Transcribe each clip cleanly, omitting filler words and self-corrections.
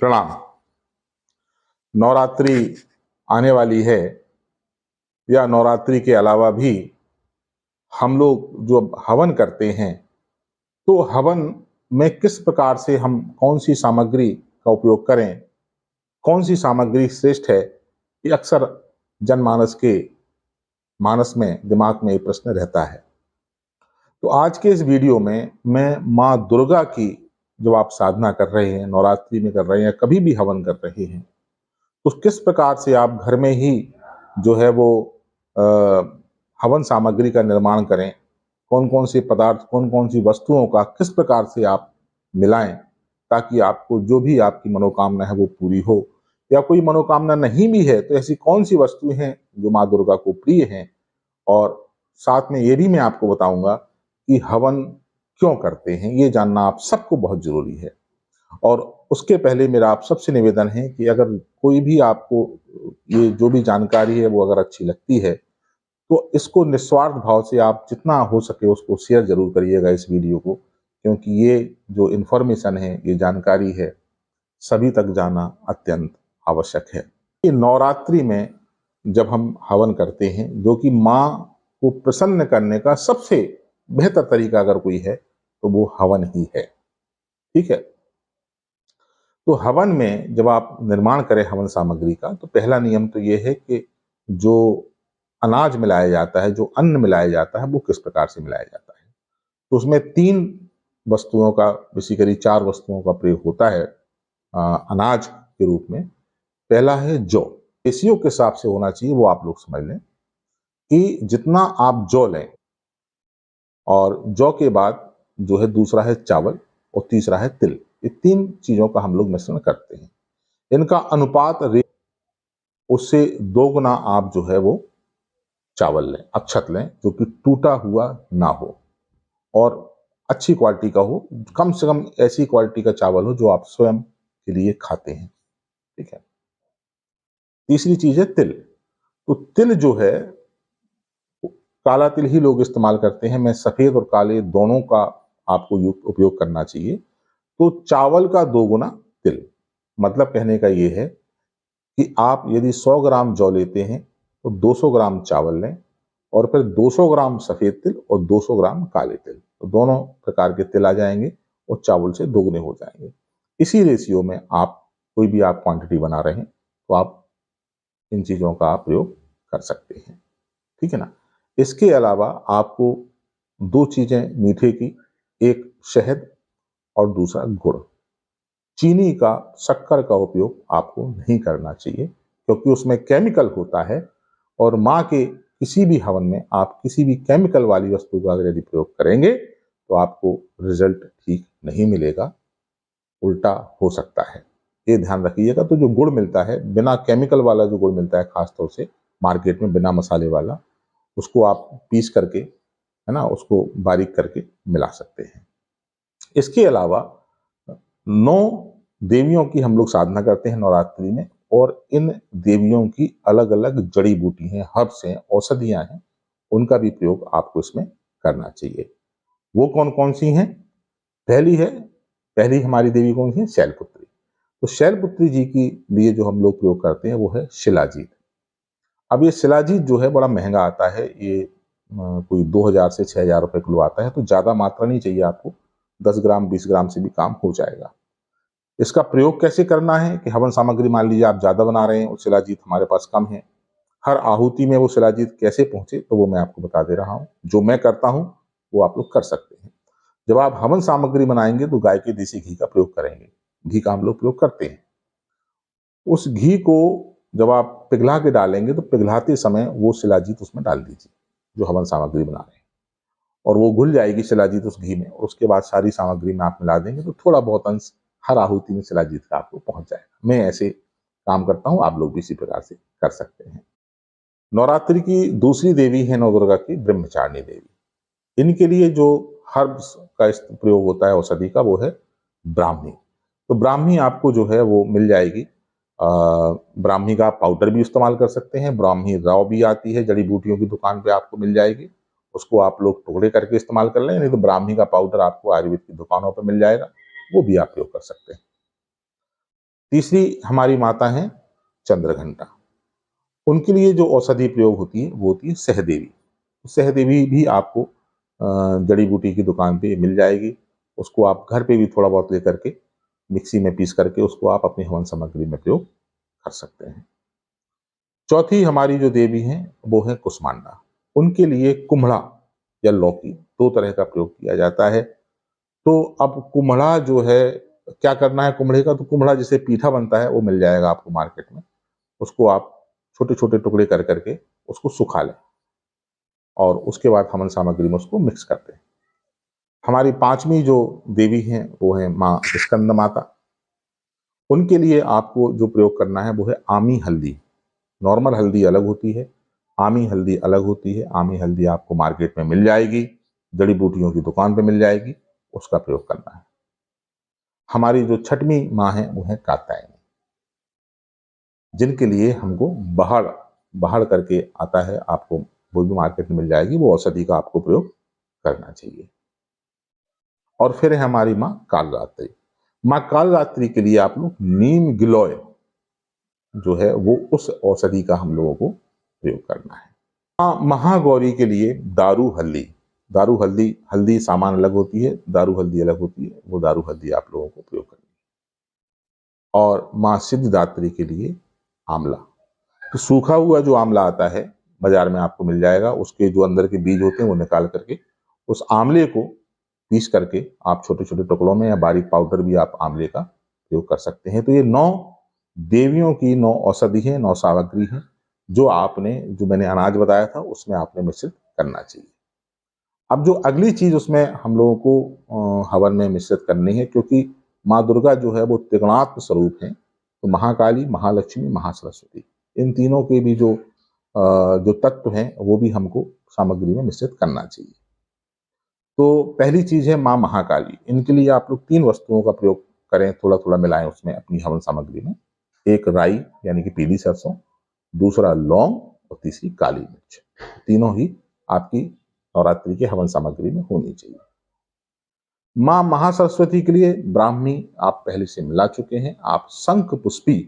प्रणाम। नवरात्रि आने वाली है या नवरात्रि के अलावा भी हम लोग जो हवन करते हैं, तो हवन में किस प्रकार से हम कौन सी सामग्री का उपयोग करें, कौन सी सामग्री श्रेष्ठ है, ये अक्सर जनमानस के मानस में, दिमाग में ये प्रश्न रहता है। तो आज के इस वीडियो में मैं माँ दुर्गा की, जब आप साधना कर रहे हैं, नवरात्रि में कर रहे हैं, कभी भी हवन कर रहे हैं, तो किस प्रकार से आप घर में ही जो है वो अ, हवन सामग्री का निर्माण करें, कौन कौन से पदार्थ, कौन कौन सी वस्तुओं का किस प्रकार से आप मिलाएं, ताकि आपको जो भी आपकी मनोकामना है वो पूरी हो। या कोई मनोकामना नहीं भी है तो ऐसी कौन सी वस्तुएं हैं जो माँ दुर्गा को प्रिय हैं, और साथ में ये भी मैं आपको बताऊंगा कि हवन क्यों करते हैं, ये जानना आप सबको बहुत जरूरी है। और उसके पहले मेरा आप सबसे निवेदन है कि अगर कोई भी आपको ये जो भी जानकारी है वो अगर अच्छी लगती है, तो इसको निस्वार्थ भाव से आप जितना हो सके उसको शेयर जरूर करिएगा इस वीडियो को, क्योंकि ये जो इन्फॉर्मेशन है, ये जानकारी है, सभी तक जाना अत्यंत आवश्यक है। ये नवरात्रि में जब हम हवन करते हैं, जो कि माँ को प्रसन्न करने का सबसे बेहतर तरीका अगर कोई है तो वो हवन ही है। ठीक है। तो हवन में जब आप निर्माण करें हवन सामग्री का, तो पहला नियम तो ये है कि जो अनाज मिलाया जाता है, जो अन्न मिलाया जाता है, वो किस प्रकार से मिलाया जाता है। तो उसमें 3 वस्तुओं का, बेसिकली 4 वस्तुओं का प्रयोग होता है अनाज के रूप में। पहला है जौ। रेशियो के हिसाब से होना चाहिए, वो आप लोग समझ लें कि जितना आप जौ लें, और जौ के बाद जो है दूसरा है चावल और तीसरा है तिल। ये 3 चीजों का हम लोग मिश्रण करते हैं। इनका अनुपात उससे 2 गुना आप जो है वो चावल लें, अक्षत लें, जो कि टूटा हुआ ना हो और अच्छी क्वालिटी का हो। कम से कम ऐसी क्वालिटी का चावल हो जो आप स्वयं के लिए खाते हैं। ठीक है। तीसरी चीज है तिल। तो तिल जो है, काला तिल ही लोग इस्तेमाल करते हैं। मैं सफेद और काले दोनों का आपको उपयोग करना चाहिए। तो चावल का 2 गुना तिल। मतलब कहने का ये है कि आप यदि 100 ग्राम जौ लेते हैं तो 200 ग्राम चावल लें, और फिर 200 ग्राम सफेद तिल और 200 ग्राम काले तिल। तो दोनों प्रकार के तिल आ जाएंगे और चावल से दोगुने हो जाएंगे। इसी रेशियो में आप कोई भी आप क्वांटिटी बना रहे हैं तो आप इन चीजों का आप प्रयोग कर सकते हैं। ठीक है ना। इसके अलावा आपको 2 चीजें मीठे की, एक शहद और दूसरा गुड़। चीनी का, शक्कर का उपयोग आपको नहीं करना चाहिए, क्योंकि उसमें केमिकल होता है, और माँ के किसी भी हवन में आप किसी भी केमिकल वाली वस्तु का अगर यदि प्रयोग करेंगे तो आपको रिजल्ट ठीक नहीं मिलेगा, उल्टा हो सकता है। ये ध्यान रखिएगा। तो जो गुड़ मिलता है, बिना केमिकल वाला जो गुड़ मिलता है, खासतौर से मार्केट में बिना मसाले वाला, उसको आप पीस करके, है ना, उसको बारीक करके मिला सकते हैं। इसके अलावा 9 देवियों की हम लोग साधना करते हैं नवरात्रि में, और इन देवियों की अलग अलग जड़ी बूटी हैं, हर्ब्स हैं, औषधियां हैं, उनका भी प्रयोग आपको इसमें करना चाहिए। वो कौन कौन सी हैं? पहली हमारी देवी कौन सी है? शैलपुत्री। तो शैलपुत्री जी की लिए जो हम लोग प्रयोग करते हैं वो है शिलाजीत। अब ये शिलाजीत जो है बड़ा महंगा आता है। ये कोई 2000 से 6000 रुपए किलो आता है। तो ज्यादा मात्रा नहीं चाहिए आपको, 10 ग्राम 20 ग्राम से भी काम हो जाएगा। इसका प्रयोग कैसे करना है कि हवन सामग्री मान लीजिए आप ज्यादा बना रहे हैं और शिलाजीत हमारे पास कम है, हर आहुति में वो शिलाजीत कैसे पहुंचे, तो वो मैं आपको बता दे रहा हूं। जो मैं करता हूं वो आप लोग कर सकते हैं। जब आप हवन सामग्री बनाएंगे तो गाय के देसी घी का प्रयोग करेंगे। घी का हम लोग प्रयोग करते हैं। उस घी को जब आप पिघला के डालेंगे तो पिघलाते समय वो शिलाजीत उसमें डाल दीजिए, जो हवन सामग्री बना रहे हैं, और वो घुल जाएगी शिलाजीत उस घी में। और उसके बाद सारी सामग्री में आप मिला देंगे तो थोड़ा बहुत अंश हर आहुति में शिलाजीत का आपको पहुंच जाएगा। मैं ऐसे काम करता हूं, आप लोग भी इसी प्रकार से कर सकते हैं। नवरात्रि की दूसरी देवी है नवदुर्गा की ब्रह्मचारिणी देवी। इनके लिए जो हर्ब्स का प्रयोग होता है औषधि का, वो है ब्राह्मी। तो ब्राह्मी आपको जो है वो मिल जाएगी। ब्राह्मी का पाउडर भी इस्तेमाल कर सकते हैं। ब्राह्मी राव भी आती है, जड़ी बूटियों की दुकान पे आपको मिल जाएगी। उसको आप लोग टुकड़े करके इस्तेमाल कर लें, नहीं तो ब्राह्मी का पाउडर आपको आयुर्वेद की दुकानों पर मिल जाएगा, वो भी आप प्रयोग कर सकते हैं। तीसरी हमारी माता हैं चंद्रघंटा। उनके लिए जो औषधि प्रयोग होती है वो होती है सहदेवी। सहदेवी भी आपको जड़ी बूटी की दुकान पे मिल जाएगी। उसको आप घर पे भी थोड़ा बहुत लेकर के मिक्सी में पीस करके उसको आप अपनी हवन सामग्री में प्रयोग कर सकते हैं। चौथी हमारी जो देवी हैं वो है कुष्मांडा। उनके लिए कुम्हड़ा या लौकी दो तरह का प्रयोग किया जाता है। तो अब कुम्हड़ा जो है, क्या करना है कुम्हड़े का, तो कुम्हड़ा जैसे पीठा बनता है वो मिल जाएगा आपको मार्केट में। उसको आप छोटे छोटे टुकड़े कर करके उसको सुखा लें और उसके बाद हवन सामग्री में उसको मिक्स कर दें। हमारी पांचवी जो देवी हैं वो है माँ स्कंद माता। उनके लिए आपको जो प्रयोग करना है वो है आमी हल्दी। नॉर्मल हल्दी अलग होती है, आमी हल्दी अलग होती है। आमी हल्दी आपको मार्केट में मिल जाएगी, जड़ी बूटियों की दुकान पे मिल जाएगी, उसका प्रयोग करना है। हमारी जो छठवीं माँ है वो है कात्यायनी, जिनके लिए हमको बहाड़ बहाड़ करके आता है, आपको वो भी मार्केट में मिल जाएगी, वो औषधि का आपको प्रयोग करना चाहिए। और फिर है हमारी माँ कालरात्रि। माँ कालरात्रि के लिए आप लोग नीम गिलोय जो है वो उस औषधि का हम लोगों को प्रयोग करना है। माँ महागौरी के लिए दारू हल्दी। दारू हल्दी, हल्दी सामान अलग होती है, दारू हल्दी अलग होती है, वो दारू हल्दी आप लोगों को प्रयोग करनी है। और माँ सिद्धिदात्री के लिए आंवला। तो सूखा हुआ जो आंवला आता है बाजार में आपको मिल जाएगा, उसके जो अंदर के बीज होते हैं वो निकाल करके उस आंवले को पीस करके आप छोटे छोटे टुकड़ों में या बारीक पाउडर भी आप आंवले का प्रयोग कर सकते हैं। तो ये 9 देवियों की 9 औषधि है, 9 सामग्री है, जो आपने, जो मैंने अनाज बताया था उसमें आपने मिश्रित करना चाहिए। अब जो अगली चीज उसमें हम लोगों को हवन में मिश्रित करनी है, क्योंकि माँ दुर्गा जो है वो त्रिगुणात्म स्वरूप है, तो महाकाली, महालक्ष्मी, महासरस्वती, इन तीनों के भी जो तत्व हैं वो भी हमको सामग्री में मिश्रित करना चाहिए। तो पहली चीज है माँ महाकाली। इनके लिए आप लोग 3 वस्तुओं का प्रयोग करें, थोड़ा थोड़ा मिलाएं उसमें अपनी हवन सामग्री में। एक राई यानी कि पीली सरसों, दूसरा लौंग और तीसरी काली मिर्च। तीनों ही आपकी नवरात्रि के हवन सामग्री में होनी चाहिए। माँ महासरस्वती के लिए ब्राह्मी आप पहले से मिला चुके हैं। आप शंख पुष्पी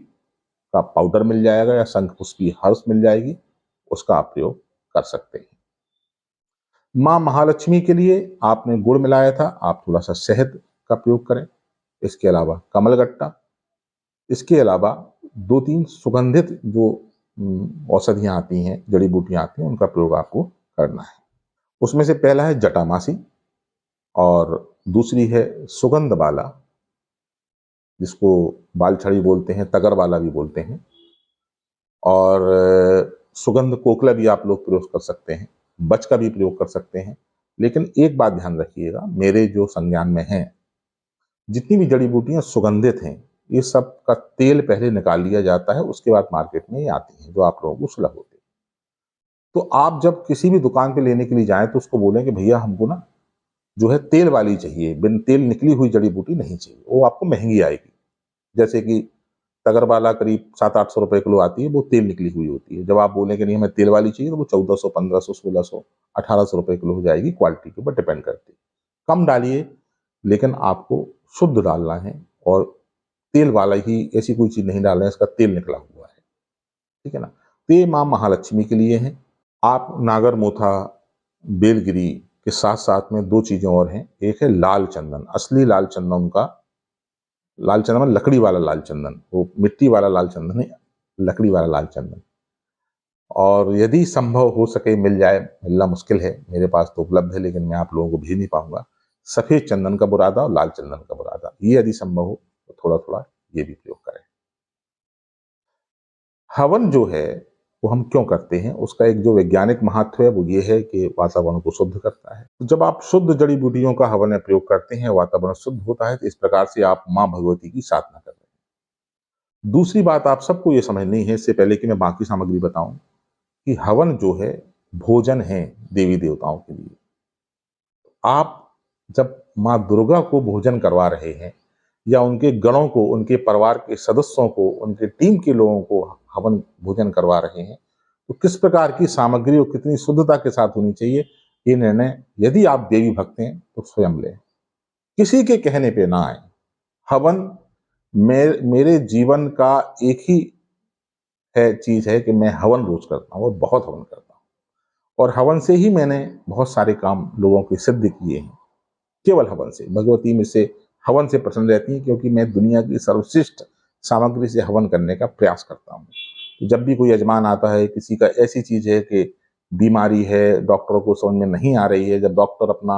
का पाउडर मिल जाएगा या शंख पुष्पी हर्ष मिल जाएगी, उसका आप प्रयोग कर सकते हैं। माँ महालक्ष्मी के लिए आपने गुड़ मिलाया था, आप थोड़ा सा शहद का प्रयोग करें। इसके अलावा कमलगट्टा, इसके अलावा 2-3 सुगंधित जो औषधियाँ आती हैं, जड़ी बूटियाँ आती हैं, उनका प्रयोग आपको करना है। उसमें से पहला है जटामासी और दूसरी है सुगंध बाला, जिसको बालछड़ी बोलते हैं, तगर बाला भी बोलते हैं, और सुगंध कोकला भी आप लोग प्रयोग कर सकते हैं, बच का भी प्रयोग कर सकते हैं। लेकिन एक बात ध्यान रखिएगा, मेरे जो संज्ञान में है, जितनी भी जड़ी बूटियां सुगंधित हैं, ये सब का तेल पहले निकाल लिया जाता है, उसके बाद मार्केट में ये आती हैं, जो आप लोगों को सुलभ होती है। तो आप जब किसी भी दुकान पे लेने के लिए जाएं तो उसको बोलें कि भैया हमको ना जो है तेल वाली चाहिए, बिन तेल निकली हुई जड़ी बूटी नहीं चाहिए, वो आपको महंगी आएगी। जैसे कि तगरबाला करीब 700-800 रुपए किलो आती है, वो तेल निकली हुई होती है। जब आप बोलें कि नहीं हमें तेल वाली चाहिए, तो वो 1400, 1500, 1600, 1800 रुपए किलो हो जाएगी, क्वालिटी के ऊपर डिपेंड करती है। कम डालिए, लेकिन आपको शुद्ध डालना है, और तेल वाला ही, ऐसी कोई चीज नहीं डालना है इसका तेल निकला हुआ है, ठीक है ना। तो ये माँ महालक्ष्मी के लिए है। आप नागर मोथा, बेलगिरी के साथ साथ में 2 चीजें और हैं। एक है लाल चंदन, असली लाल चंदन का, लाल चंदन मतलब लकड़ी वाला लाल चंदन, वो मिट्टी वाला लाल चंदन है, लकड़ी वाला लाल चंदन। और यदि संभव हो सके मिल जाए, मिलना मुश्किल है, मेरे पास तो उपलब्ध है लेकिन मैं आप लोगों को भेज नहीं पाऊंगा, सफेद चंदन का बुरादा और लाल चंदन का बुरादा, ये यदि संभव हो तो थोड़ा थोड़ा ये भी प्रयोग करें। हवन जो है वो हम क्यों करते हैं, उसका एक जो वैज्ञानिक महत्व है वो ये है कि वातावरण को शुद्ध करता है। तो जब आप शुद्ध जड़ी बूटियों का हवन में प्रयोग करते हैं, वातावरण शुद्ध होता है, तो इस प्रकार से आप माँ भगवती की साधना कर रहे हैं। दूसरी बात आप सबको ये समझनी है, इससे पहले कि मैं बाकी सामग्री बताऊं, कि हवन जो है भोजन है देवी देवताओं के लिए। आप जब माँ दुर्गा को भोजन करवा रहे हैं, या उनके गणों को, उनके परिवार के सदस्यों को, उनके टीम के लोगों को हवन भोजन करवा रहे हैं, तो किस प्रकार की सामग्री और कितनी शुद्धता के साथ होनी चाहिए, ये निर्णय यदि आप देवी भक्त हैं तो स्वयं लें, किसी के कहने पे ना आए। हवन मेरे जीवन का एक ही चीज है कि मैं हवन रोज करता हूँ और बहुत हवन करता हूँ, और हवन से ही मैंने बहुत सारे काम लोगों के सिद्ध किए हैं। केवल हवन से भगवती में से हवन से प्रसन्न रहती है, क्योंकि मैं दुनिया की सर्वश्रेष्ठ सामग्री से हवन करने का प्रयास करता हूँ। तो जब भी कोई यजमान आता है, किसी का ऐसी चीज है कि बीमारी है, डॉक्टरों को समझ में नहीं आ रही है, जब डॉक्टर अपना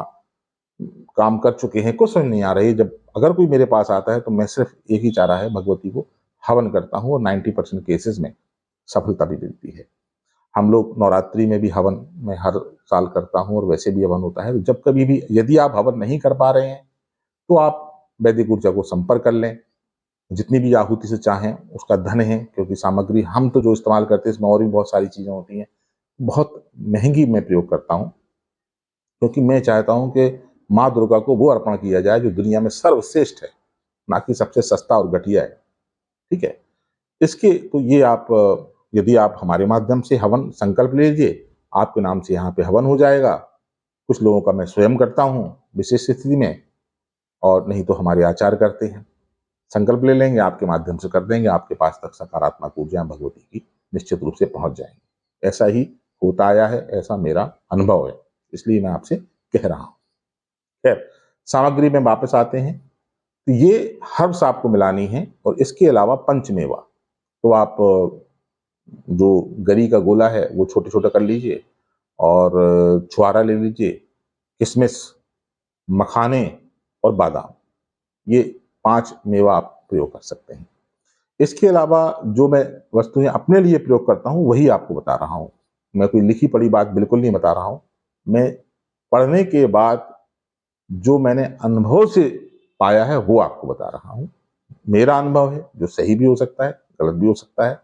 काम कर चुके हैं, कुछ समझ नहीं आ रही है, जब अगर कोई मेरे पास आता है तो मैं सिर्फ एक ही चारा है, भगवती को हवन करता हूँ, और 90% केसेस में सफलता भी मिलती है। हम लोग नवरात्रि में भी हवन मैं हर साल करता हूँ, और वैसे भी हवन होता है। तो जब कभी भी यदि आप हवन नहीं कर पा रहे हैं तो आप वैदिक ऊर्जा को संपर्क कर लें, जितनी भी आहुति से चाहें, उसका धन है, क्योंकि सामग्री हम तो जो इस्तेमाल करते हैं इसमें और भी बहुत सारी चीजें होती हैं, बहुत महंगी मैं प्रयोग करता हूँ, क्योंकि मैं चाहता हूँ कि माँ दुर्गा को वो अर्पण किया जाए जो दुनिया में सर्वश्रेष्ठ है, ना कि सबसे सस्ता और घटिया है। ठीक है। इसके तो ये आप यदि आप हमारे माध्यम से हवन संकल्प ले लीजिए, आपके नाम से यहाँ पे हवन हो जाएगा। कुछ लोगों का मैं स्वयं करता हूँ विशेष स्थिति में, और नहीं तो हमारे आचार्य करते हैं। संकल्प ले लेंगे, आपके माध्यम से कर देंगे, आपके पास तक सकारात्मक ऊर्जा भगवती की निश्चित रूप से पहुंच जाएंगी। ऐसा ही होता आया है, ऐसा मेरा अनुभव है, इसलिए मैं आपसे कह रहा हूँ। खैर, सामग्री में वापस आते हैं। तो ये हर्ब्स आपको मिलानी है, और इसके अलावा पंचमेवा, तो आप जो गरी का गोला है वो छोटे छोटे कर लीजिए, और छुआरा ले लीजिए, किशमिश, मखाने और बादाम, ये 5 मेवा आप प्रयोग कर सकते हैं। इसके अलावा जो मैं वस्तुएं अपने लिए प्रयोग करता हूं वही आपको बता रहा हूं। मैं कोई लिखी पढ़ी बात बिल्कुल नहीं बता रहा हूं। मैं पढ़ने के बाद जो मैंने अनुभव से पाया है वो आपको बता रहा हूं। मेरा अनुभव है, जो सही भी हो सकता है, गलत भी हो सकता है,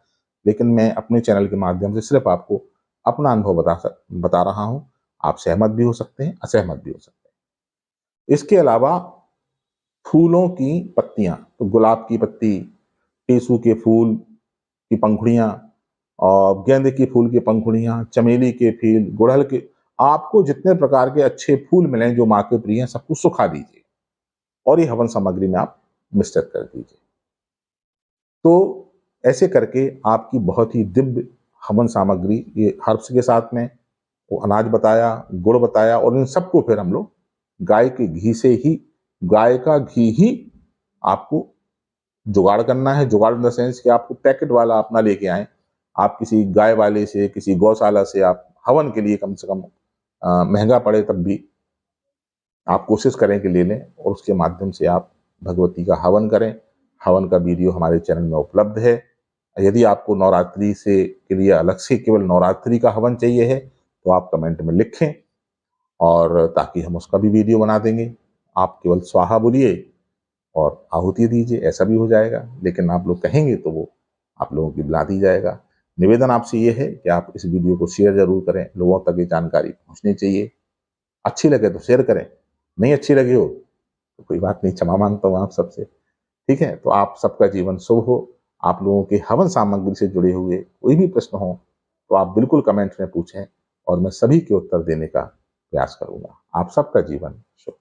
लेकिन मैं अपने चैनल के माध्यम से सिर्फ आपको अपना अनुभव बता रहा हूं। आप सहमत भी हो सकते हैं, असहमत भी हो सकते हैं। इसके अलावा फूलों की पत्तियां, तो गुलाब की पत्ती, टेसू के फूल की पंखुड़ियां, और गेंदे के फूल की पंखुड़ियां, चमेली के फूल, गुड़हल के, आपको जितने प्रकार के अच्छे फूल मिले जो माँ के प्रिय हैं, सबको सुखा दीजिए, और ये हवन सामग्री में आप मिश्रित कर दीजिए। तो ऐसे करके आपकी बहुत ही दिव्य हवन सामग्री, ये हर्ब्स के साथ में वो अनाज बताया, गुड़ बताया, और इन सबको फिर हम लोग गाय के घी से ही, गाय का घी ही आपको जुगाड़ करना है। जुगाड़ इन द सेंस कि आपको पैकेट वाला अपना लेके आए। आप किसी गाय वाले से, किसी गौशाला से आप हवन के लिए कम से कम महंगा पड़े तब भी आप कोशिश करें कि ले लें, और उसके माध्यम से आप भगवती का हवन करें। हवन का वीडियो हमारे चैनल में उपलब्ध है। यदि आपको नवरात्रि से के लिए अलग से केवल नवरात्रि का हवन चाहिए है तो आप कमेंट में लिखें, और ताकि हम उसका भी वीडियो बना देंगे। आप केवल स्वाहा बोलिए और आहुति दीजिए, ऐसा भी हो जाएगा, लेकिन आप लोग कहेंगे तो वो आप लोगों की बुला दी जाएगा। निवेदन आपसे ये है कि आप इस वीडियो को शेयर जरूर करें, लोगों तक ये जानकारी पहुंचनी चाहिए। अच्छी लगे तो शेयर करें, नहीं अच्छी लगी हो तो कोई बात नहीं, क्षमा मांगता हूँ आप सबसे। ठीक है, तो आप सबका जीवन शुभ हो। आप लोगों के हवन सामग्री से जुड़े हुए कोई भी प्रश्न हो तो आप बिल्कुल कमेंट में पूछें, और मैं सभी के उत्तर देने का प्रयास करूंगा। आप सबका जीवन शुभ।